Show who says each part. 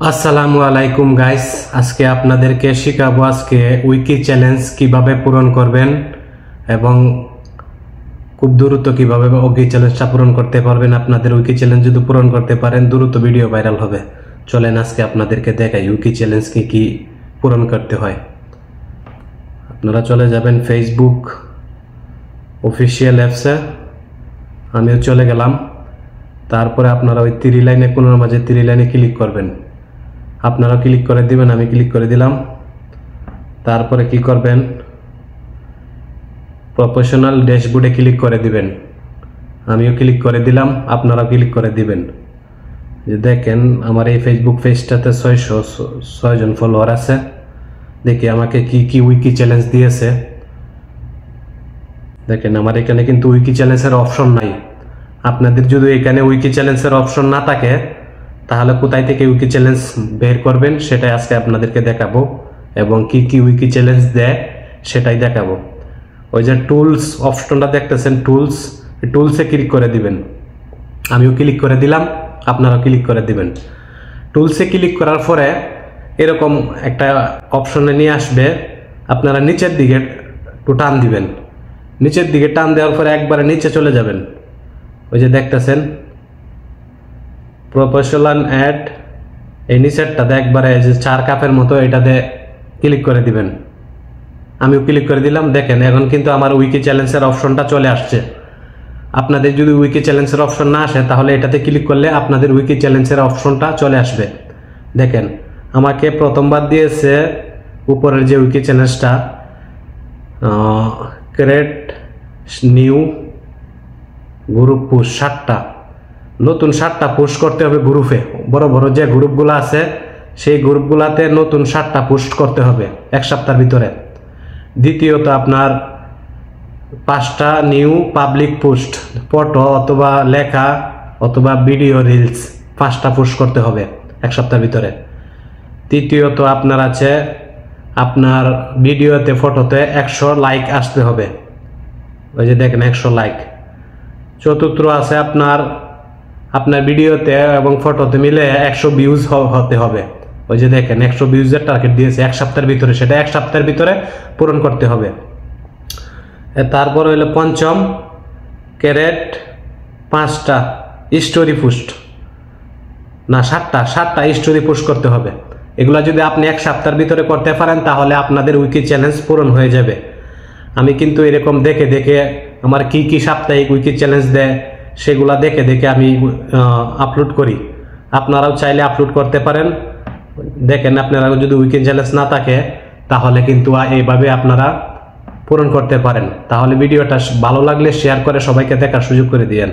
Speaker 1: আসসালামু আলাইকুম গাইস, আজকে আপনাদেরকে শেখাবো আজকে উইকি চ্যালেঞ্জ কিভাবে পূরণ করবেন এবং খুব দ্রুত কিভাবে উইকি চ্যালেঞ্জটা পূরণ করতে পারবেন। আপনাদের উইকি চ্যালেঞ্জ যদি পূরণ করতে পারেন দ্রুত ভিডিও ভাইরাল হবে। চলেন আজকে আপনাদেরকে দেখাই উইকি চ্যালেঞ্জ কি পূরণ করতে হয়। আপনারা চলে যাবেন ফেসবুক অফিসিয়াল অ্যাপসে, আমিও চলে গেলাম। তারপরে আপনারা ওই 3 লাইনে কোনোর মাঝে 3 লাইনে ক্লিক করবেন। আপনারা ক্লিক করে দিবেন, আমি ক্লিক করে দিলাম। তারপরে কি করবেন, প্রফেশনাল ড্যাশবোর্ডে ক্লিক করে দিবেন, আমিও ক্লিক করে দিলাম, আপনারাও ক্লিক করে দিবেন। যে দেখেন আমার এই ফেসবুক পেজটাতে 606 জন ফলোয়ার আছে। দেখি আমাকে কি কি উইকি চ্যালেঞ্জ দিয়েছে। দেখেন আমার এখানে কিন্তু উইকি চ্যালেঞ্জের অপশন নাই। আপনাদের যদি এখানে উইকি চ্যালেঞ্জের অপশন না থাকে তাহলে কোথায় থেকে উইকি চ্যালেঞ্জ বের করবেন সেটাই আজকে আপনাদেরকে দেখাবো, এবং কি কি উইকি চ্যালেঞ্জ দেয় সেটাই দেখাবো। ওই যে টুলস অপশনটা দেখতেছেন, টুলসে ক্লিক করে দিবেন, আমিও ক্লিক করে দিলাম, আপনারাও ক্লিক করে দিবেন। টুলসে ক্লিক করার পরে এরকম একটা অপশনে নিয়ে আসবে, আপনারা নিচের দিকে একটু টান দিবেন। নিচের দিকে টান দেওয়ার পরে একবারে নিচে চলে যাবেন। ওই যে দেখতেছেন প্রফেশনাল অ্যাড, এই নিচেরটাতে একবারে যে 4 কাপের মতো এটাতে ক্লিক করে দিবেন, আমিও ক্লিক করে দিলাম। দেখেন এখন কিন্তু আমার উইকি চ্যালেঞ্জের অপশনটা চলে আসছে। আপনাদের যদি উইকি চ্যালেঞ্জের অপশন না আসে তাহলে এটাতে ক্লিক করলে আপনাদের উইকি চ্যালেঞ্জের অপশনটা চলে আসবে। দেখেন আমাকে প্রথমবার দিয়েছে উপরের যে উইকি চ্যালেঞ্জটা, ক্রিয়েট নিউ গ্রুপ পুশ, 7টা নতুন 7টা পোস্ট করতে হবে গ্রুপে। বড় বড় যে গ্রুপগুলো আছে সেই গ্রুপগুলোতে নতুন 7টা পোস্ট করতে হবে 1 সপ্তাহের ভিতরে। দ্বিতীয়ত আপনার 5টা নিউ পাবলিক পোস্ট, ফটো অথবা লেখা অথবা ভিডিও রিলস 5টা পোস্ট করতে হবে 1 সপ্তাহের ভিতরে। তৃতীয়ত আপনার আছে আপনার ভিডিওতে ফটোতে 100 লাইক আসতে হবে, ওই যে দেখেন 100 লাইক। চতুর্থ আছে আপনার ভিডিওতে এবং ফটোতে মিলে 100 ভিউজ হতে হবে, ওই যে দেখেন 100 ভিউজের টার্গেট দিয়েছে 1 সপ্তাহের ভিতরে, সেটা 1 সপ্তাহের ভিতরে পূরণ করতে হবে। তারপর হইলো পঞ্চম, ক্রিয়েট 5টা স্টোরি পোস্ট, না 7টা স্টোরি পোস্ট করতে হবে। এগুলা যদি আপনি 1 সপ্তাহের ভিতরে করতে পারেন তাহলে আপনাদের উইকি চ্যালেঞ্জ পূরণ হয়ে যাবে। আমি কিন্তু এরকম দেখে দেখে আমার কি কি সাপ্তাহিক উইকি চ্যালেঞ্জ দেয় সেগুলা দেখে দেখে আমি আপলোড করি। আপনারাও চাইলে আপলোড করতে পারেন। দেখেন আপনারা যদি উইকি চ্যালেঞ্জ না থাকে তাহলে কিন্তু এইভাবে আপনারা পূরণ করতে পারেন। তাহলে ভিডিওটা ভালো লাগলে শেয়ার করে সবাইকে দেখার সুযোগ করে দিয়েন।